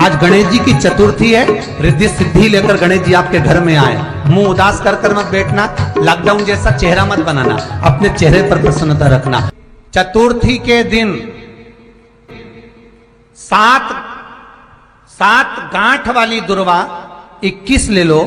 आज गणेश जी की चतुर्थी है, रिद्धि सिद्धि लेकर गणेश जी आपके घर में आए। मुंह उदास कर कर मत बैठना, लॉकडाउन जैसा चेहरा मत बनाना, अपने चेहरे पर प्रसन्नता रखना। चतुर्थी के दिन सात गांठ वाली दुर्वा 21 ले लो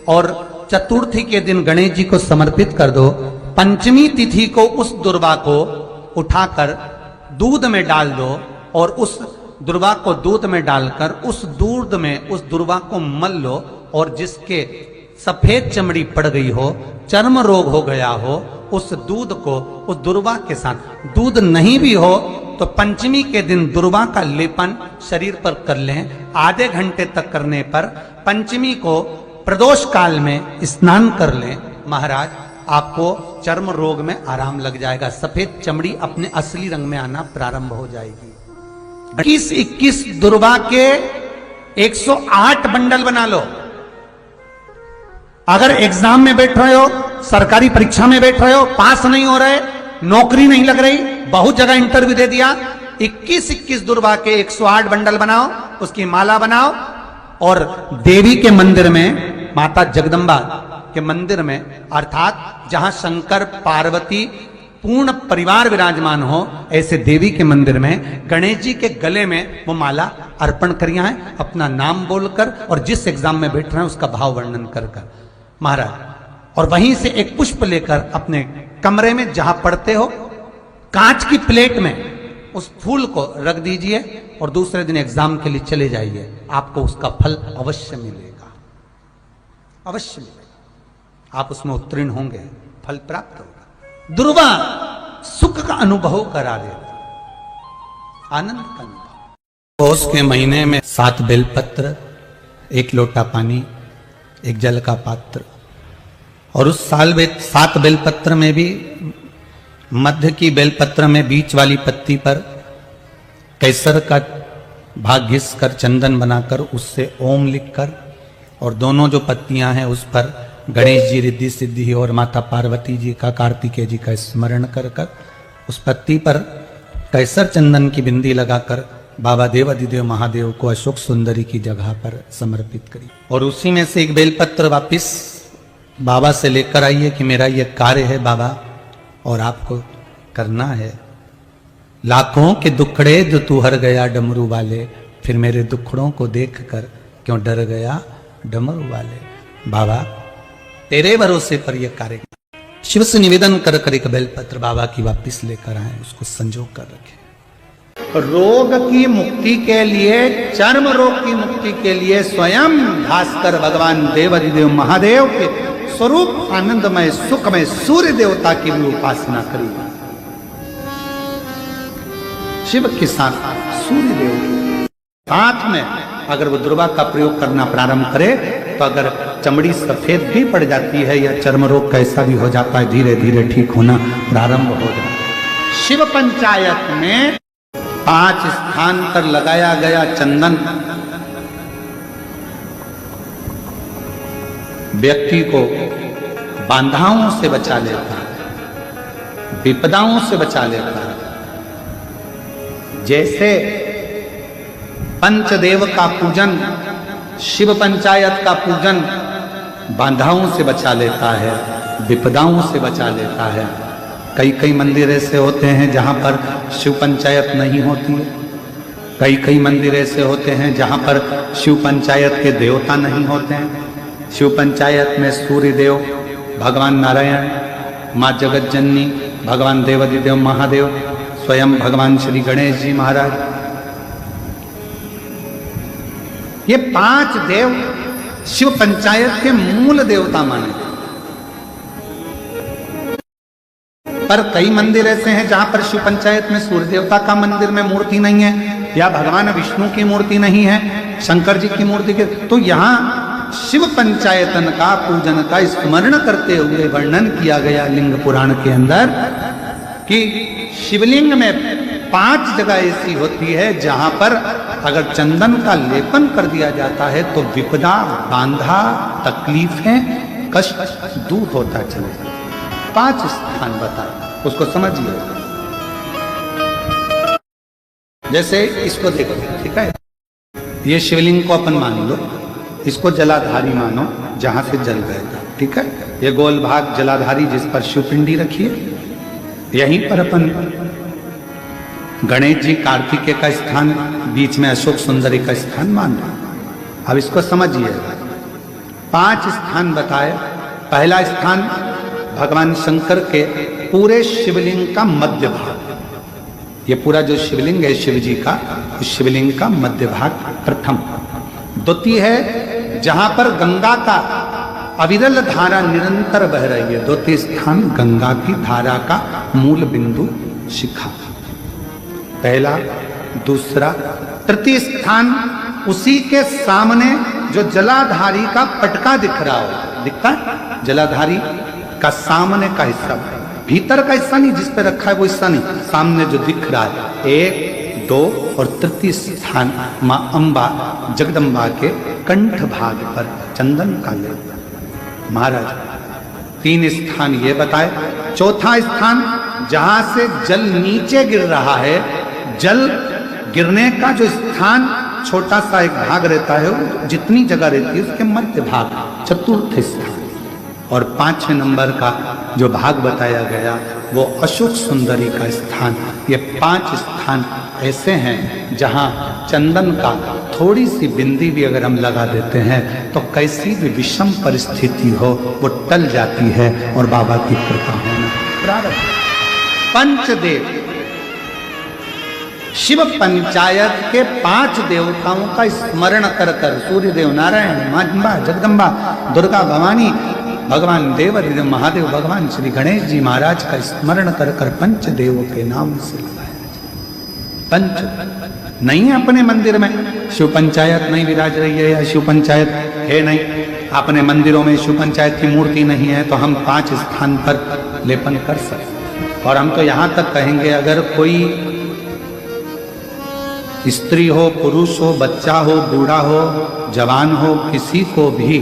और चतुर्थी के दिन गणेश जी को समर्पित कर दो। पंचमी तिथि को उस दुर्वा को उठाकर दूध में डाल दो और उस दुर्वा को दूध में डालकर उस दूध में उस दुर्वा को मल लो, और जिसके सफेद चमड़ी पड़ गई हो, चर्म रोग हो गया हो, उस दूध को उस दुर्वा के साथ, दूध नहीं भी हो तो पंचमी के दिन दुर्वा का लेपन शरीर पर कर लें। आधे घंटे तक करने पर पंचमी को प्रदोष काल में स्नान कर लें। महाराज, आपको चर्म रोग में आराम लग जाएगा, सफेद चमड़ी अपने असली रंग में आना प्रारंभ हो जाएगी। 21 दुर्वा के 108 बंडल बना लो। अगर एग्जाम में बैठ रहे हो, सरकारी परीक्षा में बैठ रहे हो, पास नहीं हो रहे, नौकरी नहीं लग रही, बहुत जगह इंटरव्यू दे दिया, 21 दुर्वा के 108 बंडल बनाओ, उसकी माला बनाओ और देवी के मंदिर में, माता जगदम्बा के मंदिर में, अर्थात जहां शंकर पार्वती पूर्ण परिवार विराजमान हो, ऐसे देवी के मंदिर में गणेश जी के गले में वो माला अर्पण करिए है, अपना नाम बोलकर और जिस एग्जाम में बैठ रहे हैं उसका भाव वर्णन कर महाराज, और वहीं से एक पुष्प लेकर अपने कमरे में जहां पढ़ते हो कांच की प्लेट में उस फूल को रख दीजिए और दूसरे दिन एग्जाम के लिए चले जाइए। आपको उसका फल अवश्य मिलेगा, अवश्य मिलेगा, आप उसमें उत्तीर्ण होंगे, फल प्राप्त होगा। दुर्वा सुख का अनुभव करा देता, आनंद का अनुभव। पौष के महीने में 7 बेलपत्र, 1 लोटा पानी, 1 जल का पात्र, और उस 7 बेलपत्र में भी मध्य की बेलपत्र में बीच वाली पत्ती पर केसर का भाग घिस कर चंदन बनाकर उससे ओम लिखकर, और दोनों जो पत्तियां हैं उस पर गणेश जी, रिद्धि सिद्धि और माता पार्वती जी का, कार्तिकेय जी का स्मरण कर कर उस पत्ती पर केसर चंदन की बिंदी लगाकर बाबा देवाधिदेव महादेव को अशोक सुंदरी की जगह पर समर्पित करिए। और उसी में से 1 बेलपत्र वापिस बाबा से लेकर आइए कि मेरा ये कार्य है बाबा और आपको करना है। लाखों के दुखड़े जो तू हर गया डमरू वाले, फिर मेरे दुखड़ों को देख कर क्यों डर गया डमरू वाले। बाबा तेरे भरोसे पर यह कार्य, शिव से निवेदन कर कर 1 बेलपत्र बाबा की वापिस लेकर आए, उसको संजो कर रखे। रोग की मुक्ति के लिए, चर्म रोग की मुक्ति के लिए स्वयं भास्कर भगवान देवाधिदेव महादेव के स्वरूप आनंदमय सुखमय सूर्य देवता की भी उपासना करी। शिव के साथ सूर्य देव साथ में अगर वो दुर्वा का प्रयोग करना प्रारंभ करे तो अगर चमड़ी सफेद भी पड़ जाती है या चर्म रोग कैसा भी हो जाता है, धीरे धीरे ठीक होना प्रारंभ हो जाता है। शिव पंचायत में 5 स्थान पर लगाया गया चंदन व्यक्ति को बाधाओं से बचा लेता है, विपदाओं से बचा लेता है। जैसे पंचदेव का पूजन, शिव पंचायत का पूजन बाधाओं से बचा लेता है, विपदाओं से बचा लेता है। कई मंदिर ऐसे होते हैं जहां पर शिव पंचायत नहीं होती है, कई मंदिर ऐसे होते हैं जहां पर शिव पंचायत के देवता नहीं होते हैं। शिव पंचायत में सूर्य देव, भगवान नारायण, माँ जगत जननी, भगवान देवाधिदेव महादेव, स्वयं भगवान श्री गणेश जी महाराज, ये 5 देव शिव पंचायत के मूल देवता माने। पर कई मंदिर ऐसे हैं जहां पर शिव पंचायत में सूर्य देवता का मंदिर में मूर्ति नहीं है, या भगवान विष्णु की मूर्ति नहीं है, शंकर जी की मूर्ति के, तो यहाँ शिव पंचायतन का पूजन का स्मरण करते हुए वर्णन किया गया लिंग पुराण के अंदर कि शिवलिंग में 5 जगह ऐसी होती है जहां पर अगर चंदन का लेपन कर दिया जाता है तो विपदा, बांधा, तकलीफें, कष्ट दूर होता चले जाता। 5 स्थान बताए, उसको समझिए। जैसे इसको देखो, ठीक है, ये शिवलिंग को अपन मान लो, इसको जलाधारी मानो, जहां से जल बहता, ठीक है। ये गोल भाग जलाधारी जिस पर शिवपिंडी रखी है, यहीं पर अपन गणेश जी कार्तिकेय का स्थान, बीच में अशोक सुंदरी का स्थान मान लो। अब इसको समझिएगा, 5 स्थान बताए। पहला स्थान भगवान शंकर के पूरे शिवलिंग का मध्य भाग, ये पूरा जो शिवलिंग है शिव जी का, उस शिवलिंग का मध्य भाग प्रथम। द्वितीय है जहां पर गंगा का अविरल धारा निरंतर बह रही है, द्वितीय स्थान गंगा की धारा का मूल बिंदु शिखा, पहला। दूसरा, तृतीय स्थान उसी के सामने जो जलाधारी का पटका दिख रहा हो, दिखता है जलाधारी का सामने का हिस्सा, भीतर का हिस्सा नहीं, जिस पे रखा है वो हिस्सा नहीं, सामने जो दिख रहा है। 1, 2 और तृतीय स्थान मां अंबा जगदम्बा के कंठ भाग पर चंदन का लेप। महाराज 3 स्थान ये बताए। चौथा स्थान जहां से जल नीचे गिर रहा है, जल गिरने का जो स्थान छोटा सा एक भाग रहता है, जितनी जगह रहती है उसके मध्य भाग, चतुर्थ स्थान। और 5वें नंबर का जो भाग बताया गया वो अशोक सुंदरी का स्थान। ये 5 स्थान ऐसे हैं जहां चंदन का थोड़ी सी बिंदी भी अगर हम लगा देते हैं तो कैसी भी विषम परिस्थिति हो वो टल जाती है और बाबा की कृपा होना प्रारंभ। पंचदेव, शिव पंचायत के 5 देवताओं का स्मरण कर कर, सूर्य देव, नारायण, मां अंबा, जगदम्बा, दुर्गा भवानी, भगवान देव महादेव, भगवान श्री गणेश जी महाराज का स्मरण कर कर पंचदेव के नाम से लगाया जाए। पंच नहीं है अपने मंदिर में, शिव पंचायत नहीं विराज रही है या शिव पंचायत है नहीं, अपने मंदिरों में शिव पंचायत की मूर्ति नहीं है, तो हम 5 स्थान पर लेपन कर सकते। और हम तो यहां तक कहेंगे, अगर कोई स्त्री हो, पुरुष हो, बच्चा हो, बूढ़ा हो, जवान हो, किसी को भी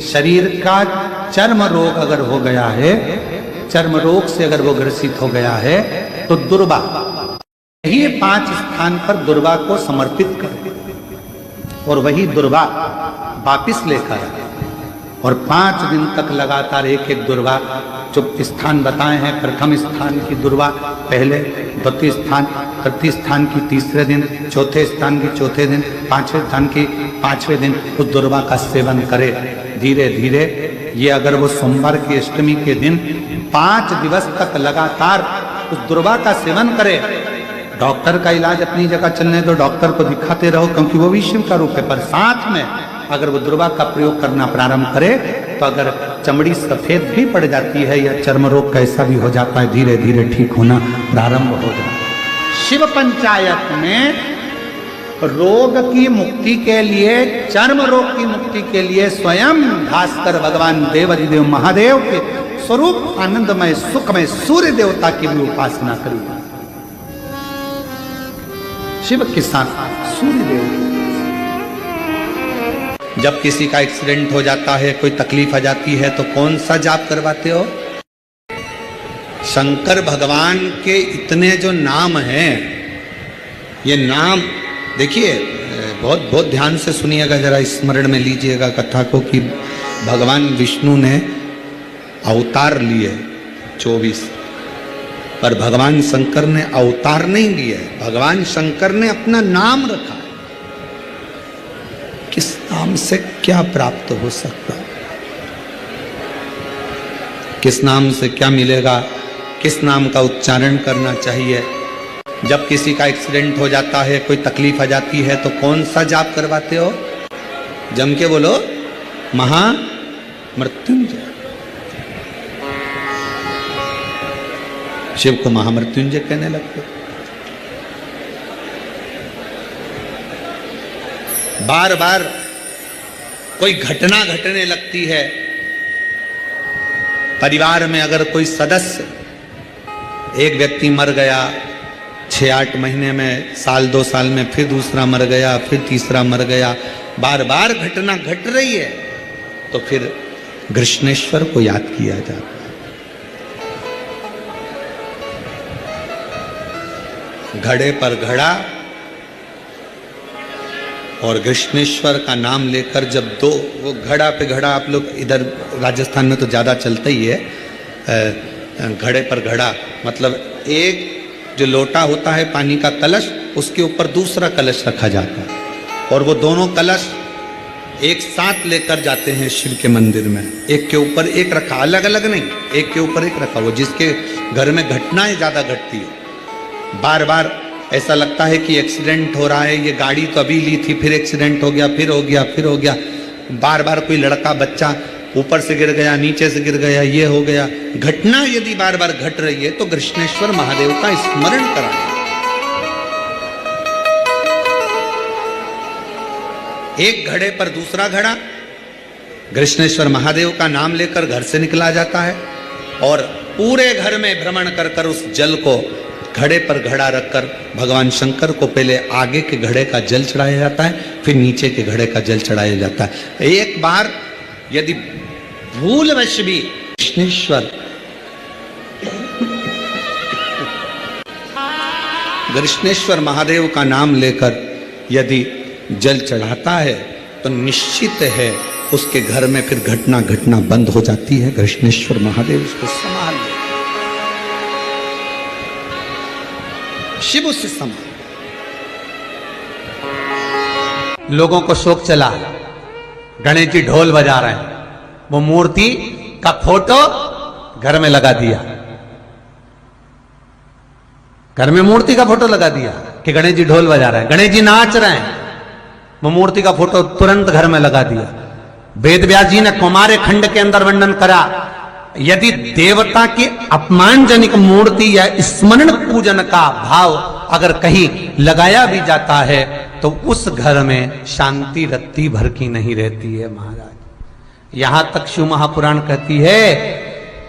शरीर का चर्म रोग अगर हो गया है, चर्म रोग से अगर वो ग्रसित हो गया है, तो दुर्वा, यही 5 स्थान पर दुर्वा को समर्पित कर और वही दुर्वा वापिस लेकर और 5 दिन तक लगातार एक एक दुर्वा जो स्थान बताए हैं, प्रथम स्थान की दुर्वा पहले, द्वितीय स्थान, तृतीय स्थान की तीसरे दिन, चौथे स्थान की चौथे दिन, 5वें स्थान की 5वें दिन उस दुर्वा का सेवन करे धीरे धीरे। ये अगर वो सोमवार की अष्टमी के दिन 5 दिवस तक लगातार उस दुर्वा का सेवन करे, डॉक्टर का इलाज अपनी जगह चलने दो, डॉक्टर को दिखाते रहो क्योंकि वो भी शिव का रूप है, पर साथ में अगर वो दुर्वा का प्रयोग करना प्रारंभ करे तो अगर चमड़ी सफेद भी पड़ जाती है या चर्म रोग कैसा भी हो जाता है, धीरे धीरे ठीक होना प्रारंभ हो जाता है। शिव पंचायत में रोग की मुक्ति के लिए, चर्म रोग की मुक्ति के लिए स्वयं भास्कर भगवान देवाधिदेव महादेव के स्वरूप आनंदमय सुखमय सूर्य देवता की भी उपासना करी। शिव के साथ सूर्य देव। जब किसी का एक्सीडेंट हो जाता है, कोई तकलीफ आ जाती है, तो कौन सा जाप करवाते हो? शंकर भगवान के इतने जो नाम हैं, ये नाम देखिए, बहुत बहुत ध्यान से सुनिएगा, जरा स्मरण में लीजिएगा कथा को कि भगवान विष्णु ने अवतार लिए 24, पर भगवान शंकर ने अवतार नहीं लिए, भगवान शंकर ने अपना नाम रखा। किस नाम से क्या प्राप्त हो सकता, किस नाम से क्या मिलेगा, किस नाम का उच्चारण करना चाहिए? जब किसी का एक्सीडेंट हो जाता है, कोई तकलीफ आ जाती है, तो कौन सा जाप करवाते हो? जम के बोलो, महामृत्युंजय। शिव को महामृत्युंजय कहने लगते। बार बार कोई घटना घटने लगती है, परिवार में अगर कोई सदस्य, एक व्यक्ति मर गया 6-8 महीने में, साल 2 साल में फिर दूसरा मर गया, फिर तीसरा मर गया, बार बार घटना घट रही है, तो फिर कृष्णेश्वर को याद किया जाता है। घड़े पर घड़ा, और कृष्णेश्वर का नाम लेकर जब दो वो घड़ा पे घड़ा, आप लोग इधर राजस्थान में तो ज़्यादा चलता ही है, घड़े पर घड़ा, मतलब एक जो लोटा होता है पानी का कलश, उसके ऊपर दूसरा कलश रखा जाता है और वो दोनों कलश एक साथ लेकर जाते हैं शिव के मंदिर में। एक के ऊपर एक रखा, अलग अलग नहीं, एक के ऊपर एक रखा। वो जिसके घर में घटनाएं ज़्यादा घटती हो, बार बार ऐसा लगता है कि एक्सीडेंट हो रहा है, ये गाड़ी तो अभी ली थी, फिर एक्सीडेंट हो गया, फिर हो गया, फिर हो गया, बार बार कोई लड़का बच्चा ऊपर से गिर गया, नीचे से गिर गया, ये हो गया। घटना यदि बार बार घट रही है तो कृष्णेश्वर महादेव का स्मरण कराएं। एक घड़े पर दूसरा घड़ा, कृष्णेश्वर महादेव का नाम लेकर घर से निकला जाता है और पूरे घर में भ्रमण कर कर उस जल को घड़े पर घड़ा रखकर भगवान शंकर को पहले आगे के घड़े का जल चढ़ाया जाता है, फिर नीचे के घड़े का जल चढ़ाया जाता है। एक बार यदि भूलवश भी कृष्णेश्वर महादेव का नाम लेकर यदि जल चढ़ाता है तो निश्चित है उसके घर में फिर घटना घटना बंद हो जाती है। कृष्णेश्वर महादेव उसको संभाल ले, शिव उससे संभाल। लोगों को शोक चला, गणेश जी ढोल बजा रहे हैं, वो मूर्ति का फोटो घर में लगा दिया, घर में मूर्ति का फोटो लगा दिया कि गणेश जी ढोल बजा रहे हैं, गणेश जी नाच रहे हैं, वो मूर्ति का फोटो तुरंत घर में लगा दिया। वेद व्यास जी ने कुमार खंड के अंदर वर्णन करा, यदि देवता की अपमानजनक मूर्ति या स्मरण पूजन का भाव अगर कहीं लगाया भी जाता है तो उस घर में शांति रत्ती भर की नहीं रहती है महाराज। यहां तक शिव महापुराण कहती है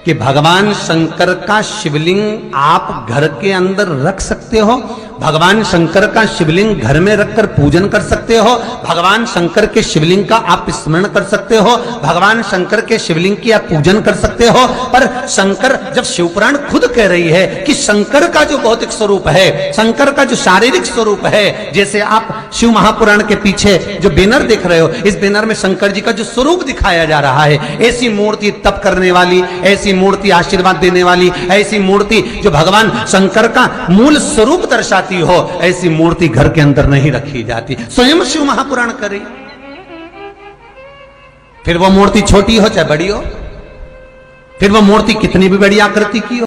कि भगवान शंकर का शिवलिंग आप घर के अंदर रख सकते हो, भगवान शंकर का शिवलिंग घर में रखकर पूजन कर सकते हो, भगवान शंकर के शिवलिंग का आप स्मरण कर सकते हो, भगवान शंकर के शिवलिंग की आप पूजन कर सकते हो। पर शंकर, जब शिवपुराण खुद कह रही है कि शंकर का जो भौतिक स्वरूप है, शंकर का जो शारीरिक स्वरूप है, जैसे आप शिव महापुराण के पीछे जो बैनर देख रहे हो, इस बैनर में शंकर जी का जो स्वरूप दिखाया जा रहा है, ऐसी मूर्ति तप करने वाली, ऐसी मूर्ति आशीर्वाद देने वाली, ऐसी मूर्ति जो भगवान शंकर का मूल स्वरूप दर्शाती हो, ऐसी मूर्ति घर के अंदर नहीं रखी जाती। स्वयं शिव महापुराण करे, फिर वो मूर्ति छोटी हो चाहे बड़ी हो, फिर वो मूर्ति कितनी भी बड़ी आकृति की हो।